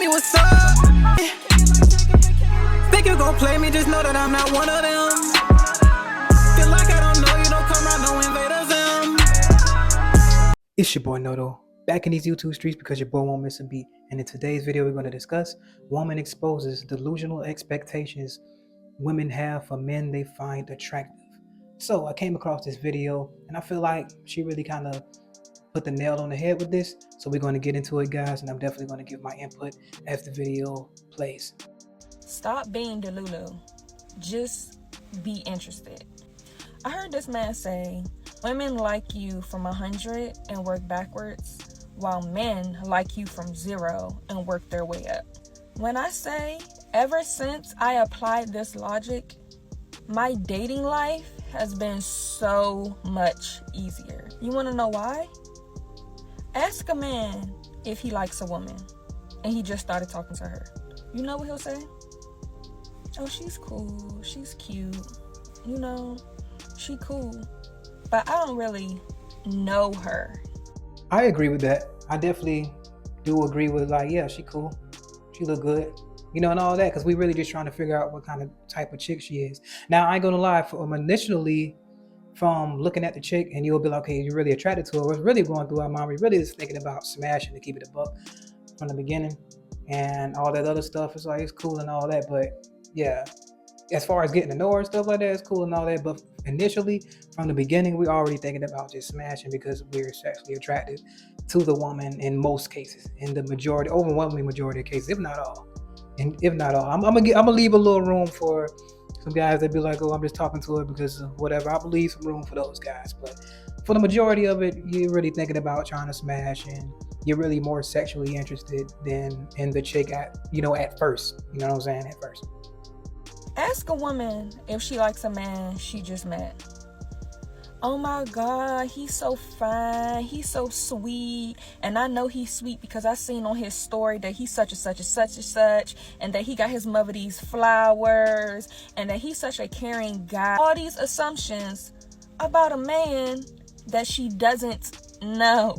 me what's up. Think you gon' play me, just know that I'm not one of them. Feel like I don't know you, don't come around, no invaders them. It's your boy Noto, back in these YouTube streets because your boy won't miss a beat. And in today's video, we're going to discuss woman exposes delusional expectations women have for men they find attractive. So I came across this video and I feel like she really kind of put the nail on the head with this. So we're going to get into it, guys, and I'm definitely going to give my input as the video plays. Stop being Delulu. Just be interested. I heard this man say, women like you from 100 and work backwards, while men like you from 0 and work their way up. When I say, ever since I applied this logic, my dating life has been so much easier. You want to know why? Ask a man if he likes a woman and he just started talking to her. You know what he'll say? Oh, she's cool, she's cute, you know, she cool, but I don't really know her. I agree with that. I definitely do agree with, like, yeah, she cool, she look good, you know, and all that, because we really just trying to figure out what kind of type of chick she is. Now, I ain't gonna lie, initially, from looking at the chick, and you'll be like, okay, you're really attracted to her. What's really going through our mind, we really is thinking about smashing to keep it a buck from the beginning, and all that other stuff. It's like, it's cool and all that, but yeah, as far as getting to know her and stuff like that, it's cool and all that. But initially, from the beginning, we're already thinking about just smashing because we're sexually attracted to the woman in most cases, in the majority, overwhelming majority of cases, if not all. And if not all, I'm gonna leave a little room for some guys that be like, oh, I'm just talking to her because of whatever. I leave some room for those guys, but for the majority of it, you're really thinking about trying to smash, and you're really more sexually interested than in the chick at first. You know what I'm saying? At first. Ask a woman if she likes a man she just met. Oh my God, he's so fine, he's so sweet, and I know he's sweet because I seen on his story that he's such and such and such and such, and that he got his mother these flowers, and that he's such a caring guy. All these assumptions about a man that she doesn't know.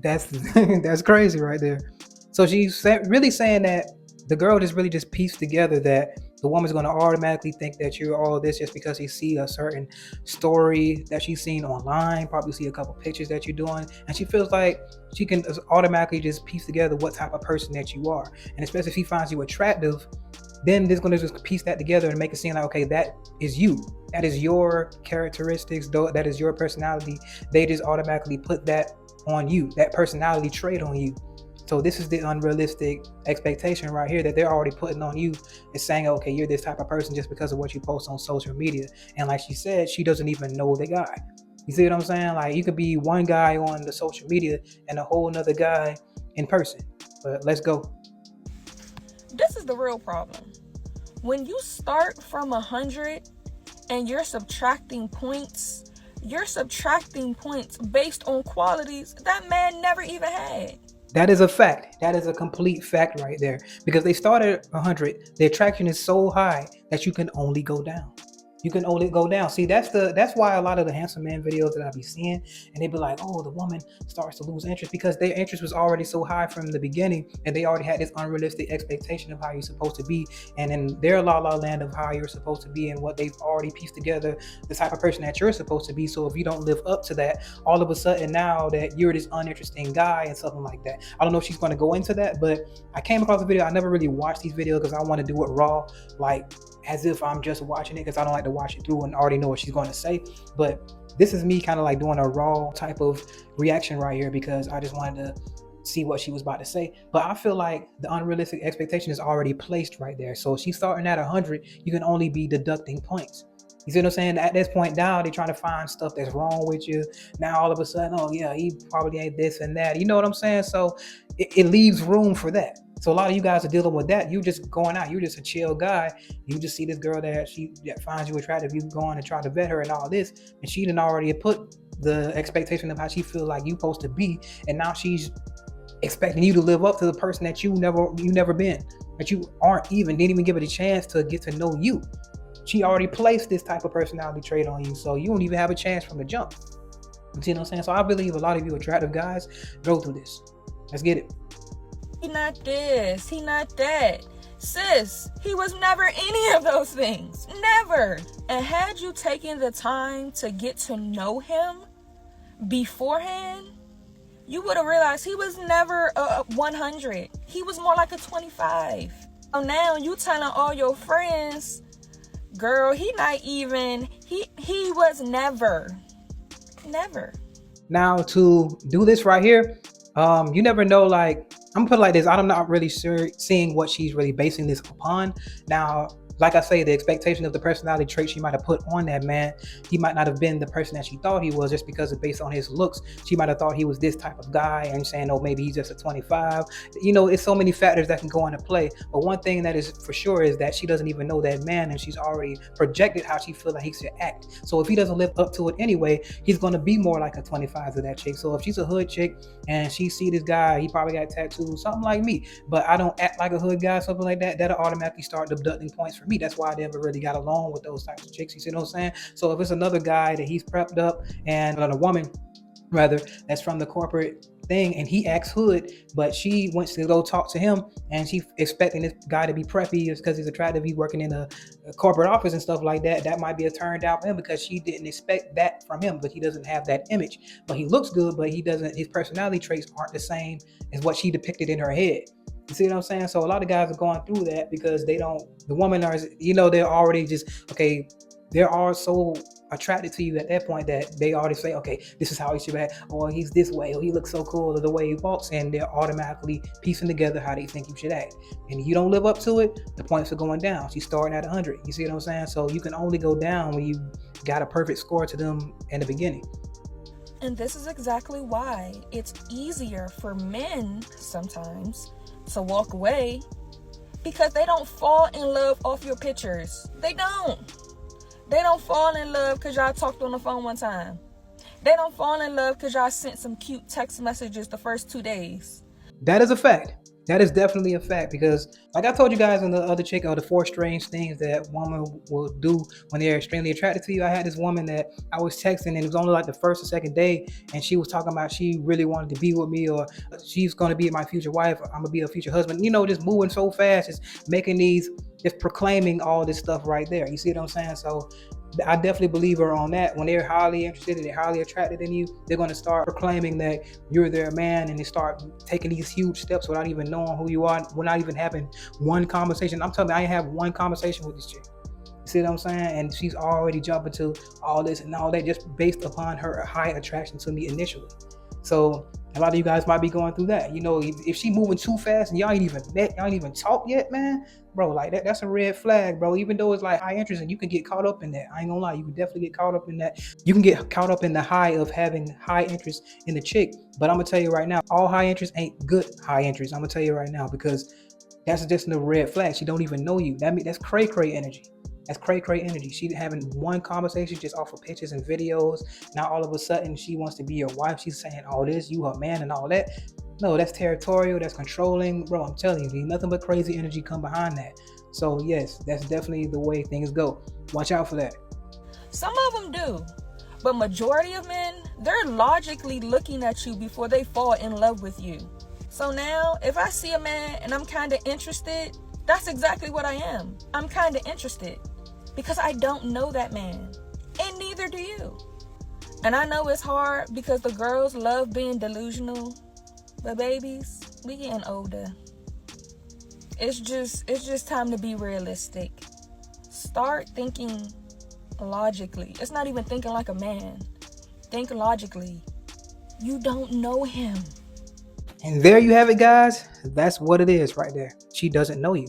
That's crazy right there. So she's really saying that the girl just really just pieced together that the woman's going to automatically think that you're all this just because you see a certain story that she's seen online, probably see a couple pictures that you're doing, and she feels like she can automatically just piece together what type of person that you are. And especially if she finds you attractive, then they're going to just piece that together and make it seem like, okay, that is you. That is your characteristics, that is your personality. They just automatically put that on you, that personality trait on you. So this is the unrealistic expectation right here that they're already putting on you. It's saying, okay, you're this type of person just because of what you post on social media. And like she said, she doesn't even know the guy. You see what I'm saying? Like, you could be one guy on the social media and a whole nother guy in person. But let's go. This is the real problem. When you start from 100 and you're subtracting points based on qualities that man never even had. That is a fact. That is a complete fact right there. Because they started at 100. The attraction is so high that you can only go down. You can only go down. See, that's why a lot of the handsome man videos that I be seeing, and they be like, oh, the woman starts to lose interest because their interest was already so high from the beginning, and they already had this unrealistic expectation of how you're supposed to be, and in their la la land of how you're supposed to be and what they've already pieced together, the type of person that you're supposed to be. So if you don't live up to that, all of a sudden now that you're this uninteresting guy and something like that. I don't know if she's going to go into that, but I came across the video. I never really watched these videos because I want to do it raw, like as if I'm just watching it, because I don't like to watch it through and already know what she's going to say. But this is me kind of like doing a raw type of reaction right here because I just wanted to see what she was about to say. But I feel like the unrealistic expectation is already placed right there. So she's starting at 100, you can only be deducting points. You see what I'm saying? At this point now, they're trying to find stuff that's wrong with you. Now all of a sudden, oh yeah, he probably ain't this and that. You know what I'm saying? So it leaves room for that. So a lot of you guys are dealing with that. You just going out. You're just a chill guy. You just see this girl that finds you attractive. You go on and try to vet her and all this, and she done already put the expectation of how she feels like you supposed to be, and now she's expecting you to live up to the person that you never been, that you didn't even give it a chance to get to know you. She already placed this type of personality trait on you, so you don't even have a chance from the jump. You see what I'm saying? So I believe a lot of you attractive guys go through this. Let's get it. He not this, he not that. Sis, he was never any of those things. Never. And had you taken the time to get to know him beforehand, you would have realized he was never a 100. He was more like a 25. So now you telling all your friends, girl, he not even, he was never. Now to do this right here, you never know, like, I'm gonna put it like this, I'm not really sure seeing what she's really basing this upon. Now, like I say, the expectation of the personality trait she might have put on that man, he might not have been the person that she thought he was, just because it's based on his looks. She might have thought he was this type of guy and saying, oh, maybe he's just a 25. It's so many factors that can go into play. But one thing that is for sure is that she doesn't even know that man, and she's already projected how she feels like he should act. So if he doesn't live up to it anyway, he's going to be more like a 25 to that chick. So if she's a hood chick and she see this guy, he probably got tattoos, something like me, but I don't act like a hood guy, something like that, that'll automatically start deducting points for me. That's why I never really got along with those types of chicks. You see what I'm saying? So if it's another guy that he's prepped up, and a woman rather, that's from the corporate thing, and he acts hood, but she wants to go talk to him, and she expecting this guy to be preppy because he's attractive, he's working in a corporate office and stuff like that, that might be a turn down for him because she didn't expect that from him, but he doesn't have that image. But he looks good, but he doesn't, his personality traits aren't the same as what she depicted in her head. You see what I'm saying? So a lot of guys are going through that because the women are, they're already just, okay, they're all so attracted to you at that point that they already say, okay, this is how he should act, or he's this way, or he looks so cool, or the way he walks, and they're automatically piecing together how they think you should act. And if you don't live up to it, the points are going down. She's starting at 100. You see what I'm saying? So you can only go down when you got a perfect score to them in the beginning. And this is exactly why it's easier for men sometimes to walk away, because they don't fall in love off your pictures. They don't fall in love because y'all talked on the phone one time. They don't fall in love because y'all sent some cute text messages the first 2 days. That is a fact. That is definitely a fact, because like I told you guys in the other chick, or the 4 strange things that women will do when they're extremely attracted to you. I had this woman that I was texting, and it was only like the first or second day, and she was talking about she really wanted to be with me, or she's going to be my future wife, or I'm going to be a future husband. Just moving so fast, just making just proclaiming all this stuff right there. You see what I'm saying? So I definitely believe her on that. When they're highly interested and they're highly attracted in you, they're going to start proclaiming that you're their man, and they start taking these huge steps without even knowing who you are, without even having one conversation. I'm telling you, I ain't have one conversation with this chick. You see what I'm saying? And she's already jumping to all this and all that just based upon her high attraction to me initially. So a lot of you guys might be going through that. If she moving too fast and y'all ain't even met, y'all ain't even talked yet, man, bro, like that's a red flag, bro. Even though it's like high interest, and you can get caught up in that. I ain't gonna lie, you can definitely get caught up in that. You can get caught up in the high of having high interest in the chick. But I'm gonna tell you right now, all high interest ain't good high interest. I'm gonna tell you right now, because that's just a red flag. She don't even know you. That's cray energy. That's cray energy. She having one conversation just off of pictures and videos. Now all of a sudden she wants to be your wife. She's saying all this, you her man and all that. No, that's territorial. That's controlling, bro. I'm telling you, nothing but crazy energy come behind that. So yes, that's definitely the way things go. Watch out for that. Some of them do, but majority of men, they're logically looking at you before they fall in love with you. So now, if I see a man and I'm kind of interested, that's exactly what I am. I'm kind of interested because I don't know that man, and neither do you. And I know it's hard because the girls love being delusional, but babies, we getting older. It's just time to be realistic. Start thinking logically. It's not even thinking like a man. Think logically. You don't know him. And there you have it, guys. That's what it is right there. She doesn't know you.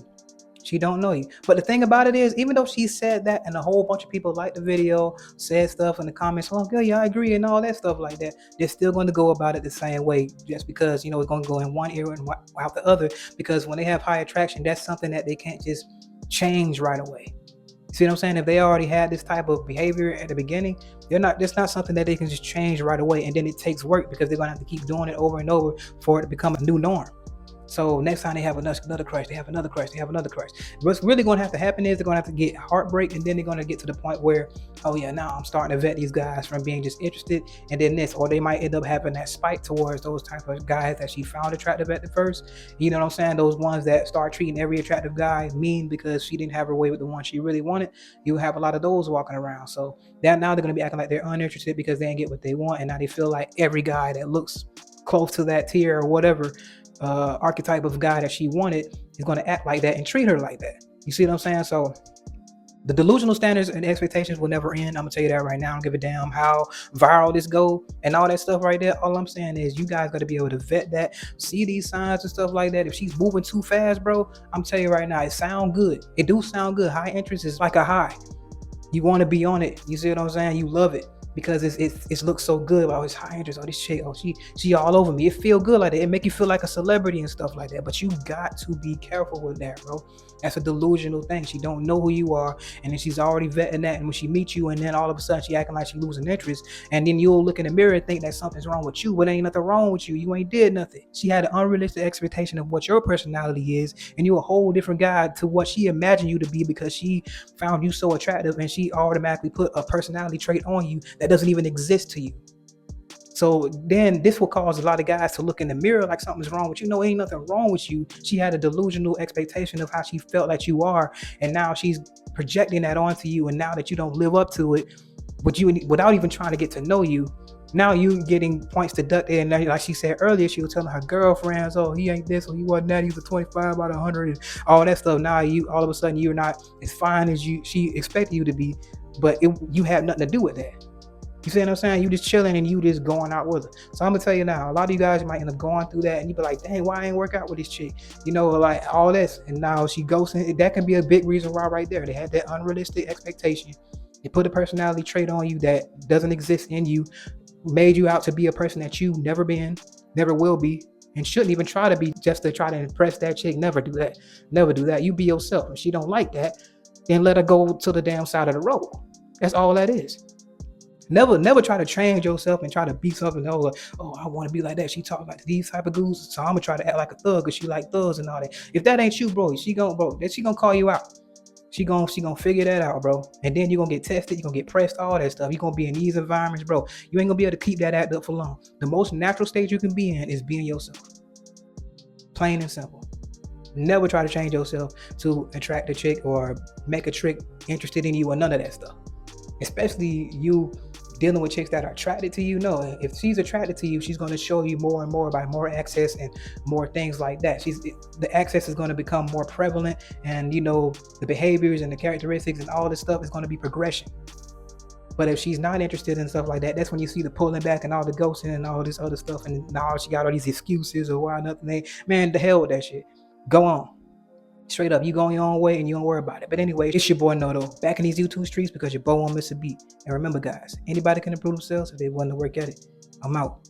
She don't know you. But the thing about it is, even though she said that and a whole bunch of people liked the video, said stuff in the comments, oh, good, yeah, I agree, and all that stuff like that, they're still going to go about it the same way, just because, it's going to go in one ear and out the other, because when they have high attraction, that's something that they can't just change right away. See what I'm saying? If they already had this type of behavior at the beginning, it's not something that they can just change right away, and then it takes work because they're going to have to keep doing it over and over for it to become a new norm. So next time they have another crush, they have another crush, they have another crush. What's really going to have to happen is they're going to have to get heartbreak, and then they're going to get to the point where, oh yeah, now I'm starting to vet these guys from being just interested, and then this, or they might end up having that spite towards those type of guys that she found attractive at the first. You know what I'm saying? Those ones that start treating every attractive guy mean because she didn't have her way with the one she really wanted. You have a lot of those walking around. So that now they're going to be acting like they're uninterested because they didn't get what they want, and now they feel like every guy that looks close to that tier or whatever archetype of guy that she wanted is going to act like that and treat her like that. You see what I'm saying? So the delusional standards and expectations will never end. I'm gonna tell you that right now. I don't give a damn how viral this go and all that stuff right there. All I'm saying is you guys got to be able to vet that, see these signs and stuff like that. If she's moving too fast, bro, I'm telling you right now, it sound good. It do sound good. High interest is like a high. You want to be on it. You see what I'm saying? You love it because it looks so good. Oh, it's high interest. Oh, this chick. Oh, she all over me. It feel good like that. It make you feel like a celebrity and stuff like that. But you got to be careful with that, bro. That's a delusional thing. She don't know who you are, and then she's already vetting that. And when she meets you, and then all of a sudden she acting like she losing interest, and then you'll look in the mirror and think that something's wrong with you, but ain't nothing wrong with you. You ain't did nothing. She had an unrealistic expectation of what your personality is, and you're a whole different guy to what she imagined you to be because she found you so attractive, and she automatically put a personality trait on you that doesn't even exist to you. So then this will cause a lot of guys to look in the mirror like something's wrong with you. No, ain't nothing wrong with you. She had a delusional expectation of how she felt that you are, and now she's projecting that onto you. And now that you don't live up to it, without even trying to get to know you, now you getting points deducted. And like she said earlier, she was telling her girlfriends, "Oh, he ain't this, or he wasn't that. He was a 25 out of 100, and all that stuff." Now you all of a sudden you're not as fine as she expected you to be, but you have nothing to do with that. You see what I'm saying? You just chilling and you just going out with her. So I'm gonna tell you now, a lot of you guys might end up going through that, and you be like, "Dang, why I ain't work out with this chick?" You know, like all this, and now she ghosting. That can be a big reason why right there. They had that unrealistic expectation. They put a personality trait on you that doesn't exist in you, made you out to be a person that you never been, never will be, and shouldn't even try to be just to try to impress that chick. Never do that. Never do that. You be yourself. If she don't like that, then let her go to the damn side of the road. That's all that is. Never try to change yourself and try to be something. Oh, I want to be like that. She talks like these type of goons, so I'm gonna try to act like a thug because she like thugs and all that. If that ain't you, bro, she gonna call you out. She gonna figure that out, bro. And then you're gonna get tested, you're gonna get pressed, all that stuff. You're gonna be in these environments, bro. You ain't gonna be able to keep that act up for long. The most natural state you can be in is being yourself. Plain and simple. Never try to change yourself to attract a chick or make a chick interested in you or none of that stuff. Especially you dealing with chicks that are attracted to you. No, if she's attracted to you, she's going to show you more and more by more access and more things like that. The access is going to become more prevalent, and you know the behaviors and the characteristics and all this stuff is going to be progression. But if she's not interested in stuff like that, that's when you see the pulling back and all the ghosting and all this other stuff, and now she got all these excuses or why nothing ain't. Man, the hell with that shit. Go on. Straight up, you go your own way and you don't worry about it. But anyway, it's your boy Noto, back in these YouTube streets because your boy won't miss a beat. And remember, guys, anybody can improve themselves if they want to work at it. I'm out.